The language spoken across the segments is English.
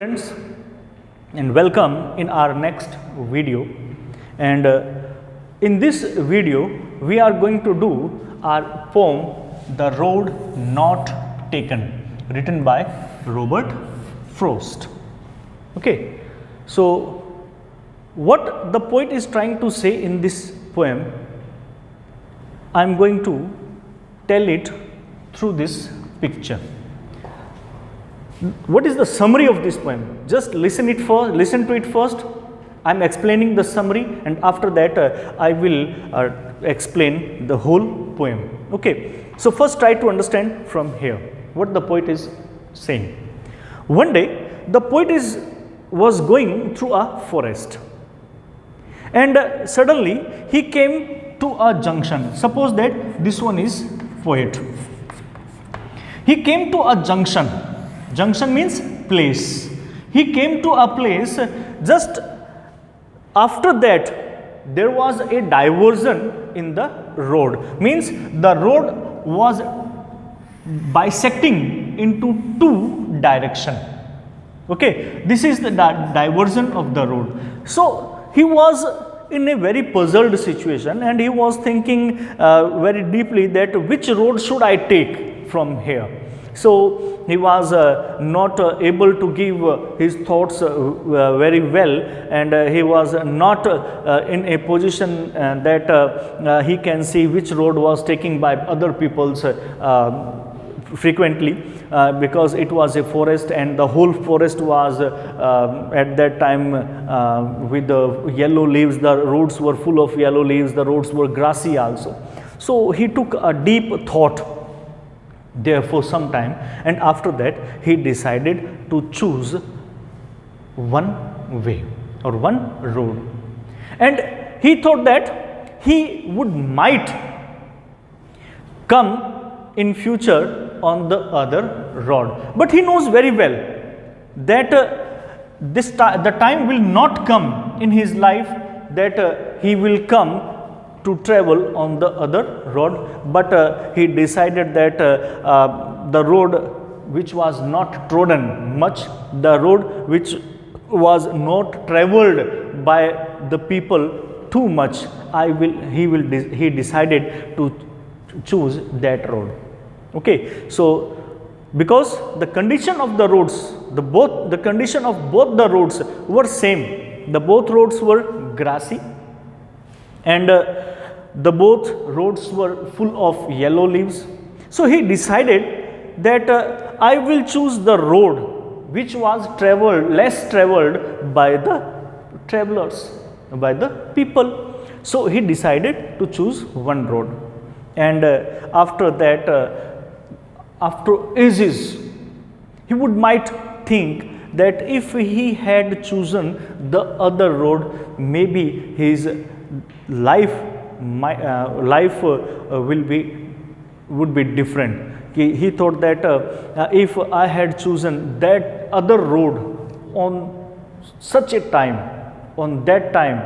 Friends, and welcome in our next video. And in this video we are going to do our poem The Road Not Taken, written by Robert Frost. Okay, so what the poet is trying to say in this poem, I am going to tell it through this picture. What is the summary of this poem? Just listen to it first. I am explaining the summary, and after that I will explain the whole poem. Okay, so first try to understand from here what the poet is saying. One day the poet was going through a forest, and suddenly he came to a junction. Suppose that this one is poet. He came to a junction. Junction means place. He came to a place. Just after that there was a diversion in the road. Means the road was bisecting into two directions. Okay, this is the diversion of the road. So he was in a very puzzled situation, and he was thinking very deeply that which road should I take from here. So he was not able to give his thoughts very well, and he was not in a position that he can see which road was taken by other people's frequently, because it was a forest, and the whole forest was at that time with the yellow leaves. The roads were full of yellow leaves, the roads were grassy also. So he took a deep thought there for some time, and after that he decided to choose one way or one road, and he thought that he might come in future on the other road, but he knows very well that the time will not come in his life that he will come to travel on the other road, but he decided that the road which was not trodden much, the road which was not traveled by the people too much, he decided to choose that road. Okay, so because the condition of the roads, the condition of both the roads were same. The both roads were grassy, and the both roads were full of yellow leaves. So he decided that I will choose the road which was less traveled by the travelers, by the people. So he decided to choose one road, and after that, after ages, he might think that if he had chosen the other road, maybe his life would be different. He thought that if I had chosen that other road on such a time, on that time,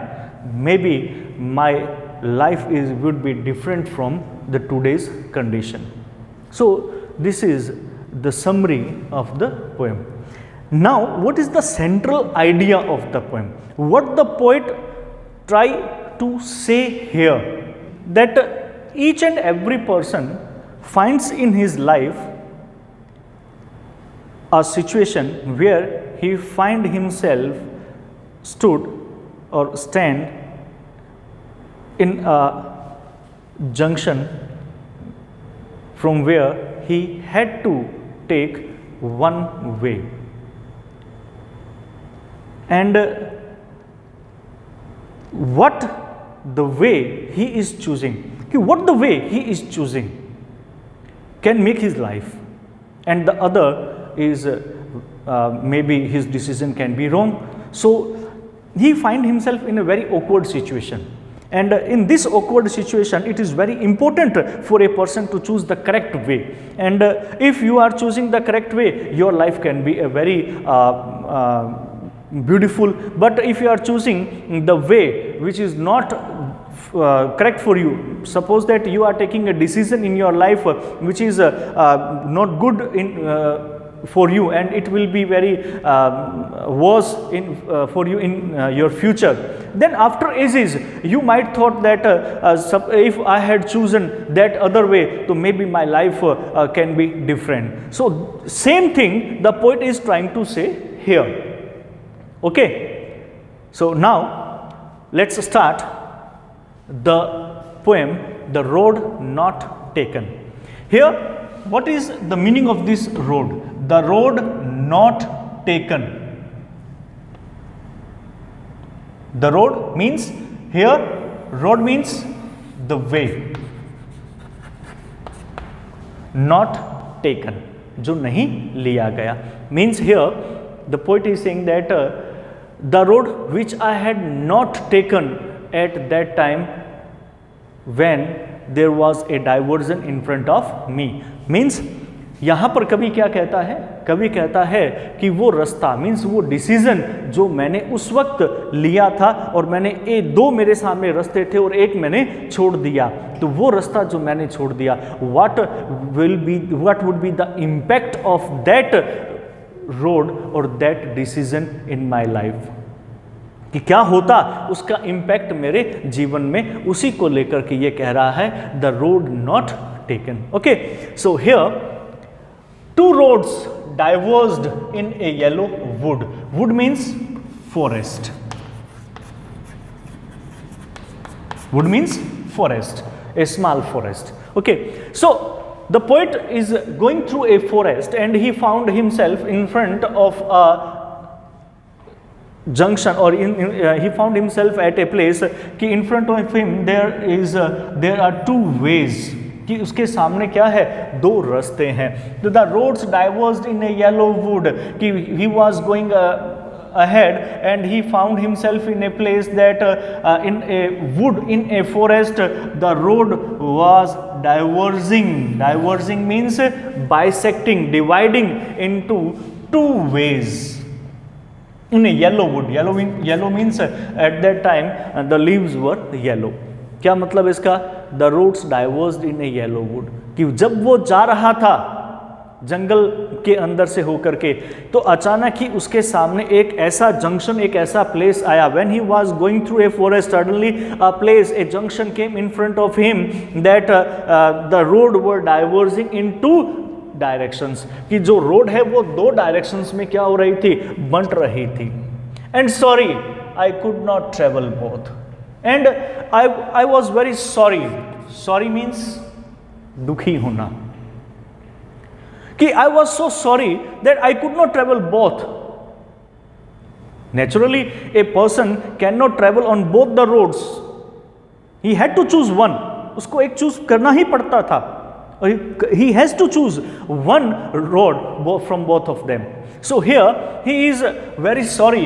maybe my life would be different from the today's condition. So this is the summary of the poem. Now, what is the central idea of the poem? What the poet tried to say here, that each and every person finds in his life a situation where he find himself stood or stand in a junction from where he had to take one way, and what the way he is choosing, what the way he is choosing can make his life, and the other is maybe his decision can be wrong. So he find himself in a very awkward situation, and in this awkward situation it is very important for a person to choose the correct way, and if you are choosing the correct way, your life can be a very beautiful. But if you are choosing the way which is not correct for you, suppose that you are taking a decision in your life which is not good for you, and it will be very worse for you in your future. Then after ages you might thought that if I had chosen that other way, so maybe my life can be different. So same thing the poet is trying to say here. Okay, so now let's start the poem, The Road Not Taken. Here, what is the meaning of this road? The road not taken. The road means, here road means the way, not taken, जो नहीं लिया गया. Means here the poet is saying that the road which I had not taken at that time when there was a diversion in front of me. Means यहाँ पर कवि क्या कहता है? कवि कहता है कि वो रास्ता, मीन्स वो डिसीजन जो मैंने उस वक्त लिया था, और मैंने दो मेरे सामने रास्ते थे और एक मैंने छोड़ दिया, तो वो रास्ता जो मैंने छोड़ दिया, what would be the impact of that road or that decision in my life? कि क्या होता उसका इम्पैक्ट मेरे जीवन में, उसी को लेकर के ये कह रहा है the road not taken. Okay, so here two roads diverged in a yellow wood. Wood means forest. Wood means forest, a small forest. Okay, so the poet is going through a forest and he found himself in front of a junction, or he found himself at a place कि in front of him there are two ways, कि उसके सामने क्या है? दो रास्ते हैं. तो the roads diverged in a yellow wood, कि he was going ahead and he found himself in a place that in a wood, in a forest, the road was diverging. Diverging means bisecting, dividing into two ways. In a yellow wood, yellow means at that time the leaves were yellow. क्या मतलब इसका? The roads diverged in a yellow wood, कि जब वो जा रहा था जंगल के अंदर से होकर के, तो अचानक ही उसके सामने एक ऐसा जंक्शन, एक ऐसा प्लेस आया. When he was going through a forest, suddenly a junction came in front of him that the road were diverging in two directions, कि जो रोड है वो दो डायरेक्शंस में क्या हो रही थी? बंट रही थी. And sorry I could not travel both, and I was very sorry. Sorry means दुखी होना, कि I was so sorry that I could not travel both. Naturally a person can not travel on both the roads, he had to choose one. उसको एक choose करना ही पड़ता था. He has to choose one road from both of them. So here he is very sorry.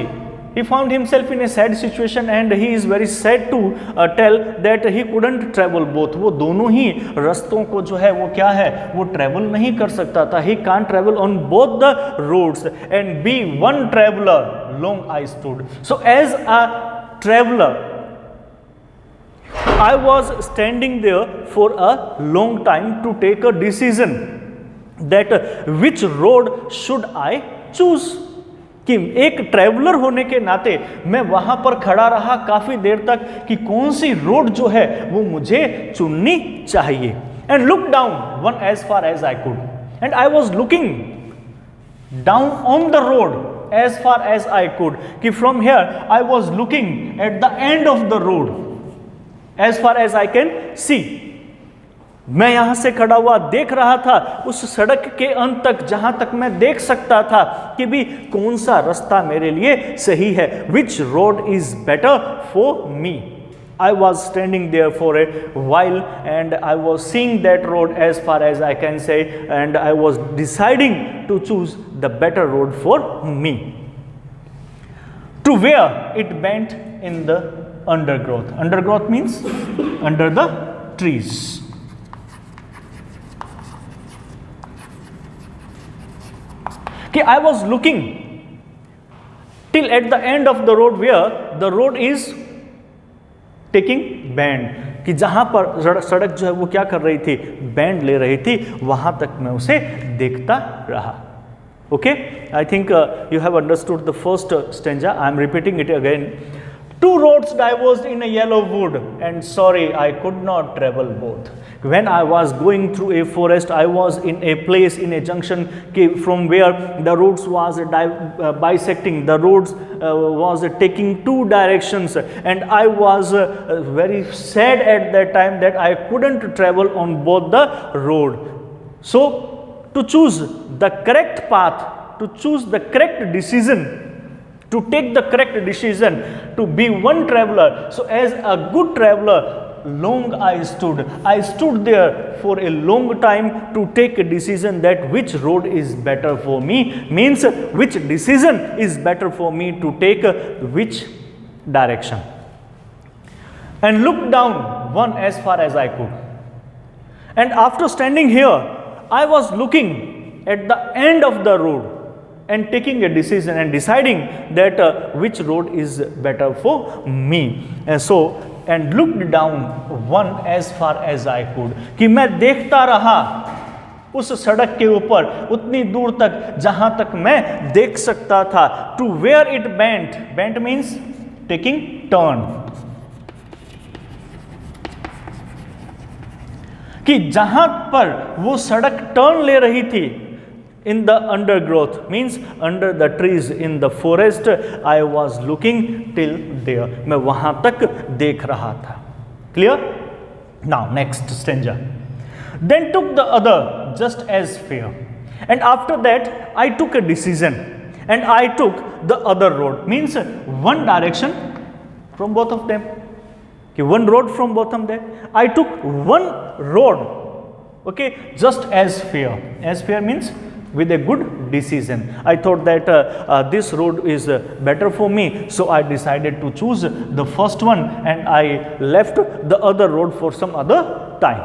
He found himself in a sad situation and he is very sad to tell that he couldn't travel both. वो दोनों ही रास्तों को जो है वो क्या है? वो ट्रेवल नहीं कर सकता था. He can't travel on both the roads and be one traveler. Long I stood. So as a traveler, I was standing there for a long time to take a decision that which road should I choose. कि एक traveller होने के नाते मैं वहां पर खड़ा रहा काफी देर तक कि कौन सी रोड जो है वो मुझे चुननी चाहिए. And look down one as far as I could, and I was looking down on the road as far as I could, कि from here I was looking at the end of the road as far as I can see. मैं यहां से खड़ा हुआ देख रहा था उस सड़क के अंत तक, जहां तक मैं देख सकता था कि भी कौन सा रास्ता मेरे लिए सही है. Which road is better for me? I was standing there for a while and I was seeing that road as far as I can say, and I was deciding to choose the better road for me. To where it bent in the undergrowth. Undergrowth means under the trees. Okay, I was looking till at the end of the road where the road is taking bend, कि जहां पर सड़क जो है वो क्या कर रही थी? बैंड ले रही थी. वहां तक मैं उसे देखता रहा. Okay, I think you have understood the first stanza. I am repeating it again. Two roads diverged in a yellow wood, and sorry, I could not travel both. When I was going through a forest, I was in a place in a junction from where the roads was bisecting. The roads was taking two directions, and I was very sad at that time that I couldn't travel on both the road. So, to choose the correct path, to choose the correct decision, to take the correct decision, to be one traveler. So as a good traveler, long I stood there for a long time to take a decision that which road is better for me, means which decision is better for me to take which direction. And looked down one as far as I could. And after standing here, I was looking at the end of the road and taking a decision and deciding that which road is better for me. And looked down one as far as I could, कि मैं देखता रहा उस सड़क के ऊपर उतनी दूर तक जहां तक मैं देख सकता था. To where it bent means taking turn, कि जहां पर वो सड़क टर्न ले रही थी, in the undergrowth means under the trees in the forest, I was looking till there. मैं वहां तक देख रहा था. Clear? Now next stanza. Then took the other just as fair, and after that I took a decision, and I took the other road, means one direction from both of them. Okay, one road from both of them. I took one road. Okay, just as fair. As fair means with a good decision. I thought that this road is better for me, so I decided to choose the first one, and I left the other road for some other time.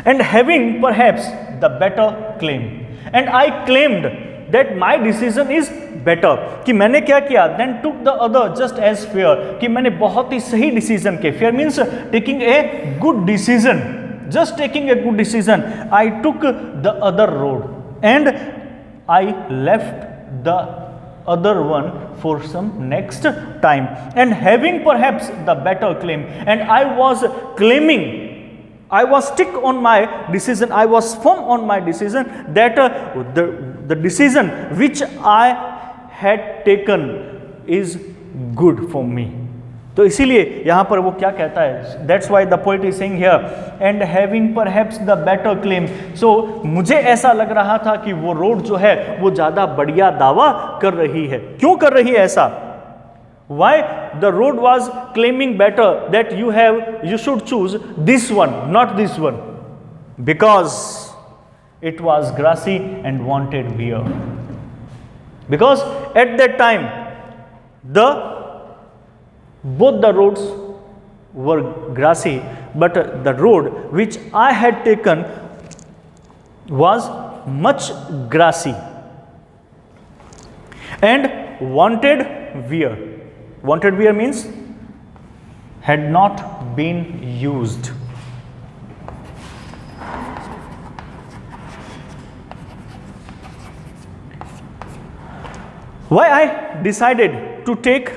And having perhaps the better claim, and I claimed that my decision is better. कि मैंने क्या किया? Then took the other just as fair, कि मैंने बहुत ही सही decision के. Fair means taking a good decision. Just taking a good decision, I took the other road, and I left the other one for some next time. And having perhaps the better claim, and I was claiming, I was stick on my decision, I was firm on my decision that the decision which I had taken is good for me. तो इसीलिए यहाँ पर वो क्या कहता है, that's why the poet is saying here, and having perhaps the better claim. So मुझे ऐसा लग रहा था कि वो रोड जो है वो ज़्यादा बढ़िया दावा कर रही है. क्यों कर रही है ऐसा? Why the road was claiming better that you should choose this one, not this one, because it was grassy and wanted wear. Because at that time both the roads were grassy, but the road which I had taken was much grassy and wanted wear. Wanted wear means had not been used. Why I decided to take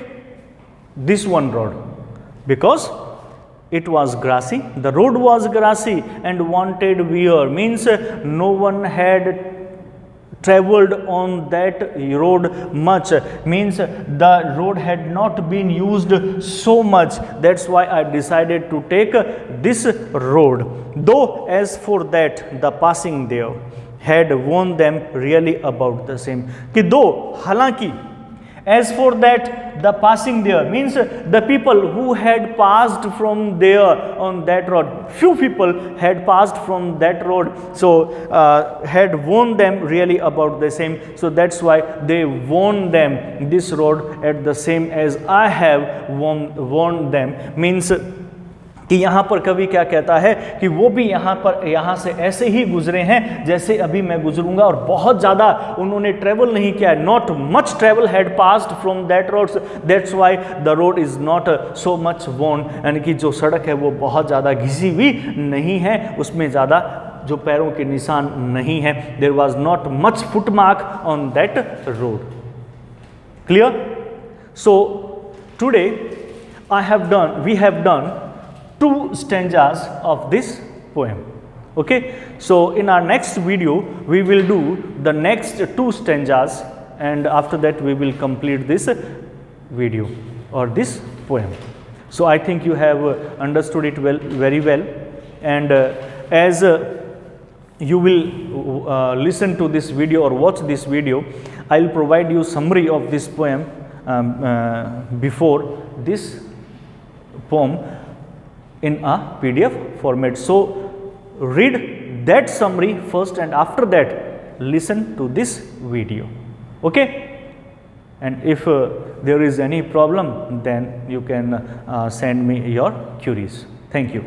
this one road? Because it was grassy, the road was grassy and wanted wear, means no one had traveled on that road much, means the road had not been used so much. That's why I decided to take this road. Though as for that the passing there had warned them really about the same. कि दो हालांकि, as for that the passing there means the people who had passed from there on that road, few people had passed from that road, so had warned them really about the same. So that's why they warned them this road at the same as I have warned them. Means कि यहाँ पर कवि क्या कहता है कि वो भी यहाँ से ऐसे ही गुजरे हैं जैसे अभी मैं गुजरूंगा, और बहुत ज़्यादा उन्होंने ट्रेवल नहीं किया. Not much travel had passed from that roads, that's why the road is not so much won, यानी कि जो सड़क है वो बहुत ज़्यादा घिसी हुई नहीं है, उसमें ज़्यादा जो पैरों के निशान नहीं है. There was not much footmark on that road. Clear? So today we have done 2 stanzas of this poem. Okay, so in our next video we will do the next 2 stanzas, and after that we will complete this video or this poem. So I think you have understood it very well, and as you will listen to this video or watch this video, I will provide you summary of this poem before this poem in a PDF format. So read that summary first, and after that listen to this video. Okay, and if there is any problem, then you can send me your queries. Thank you.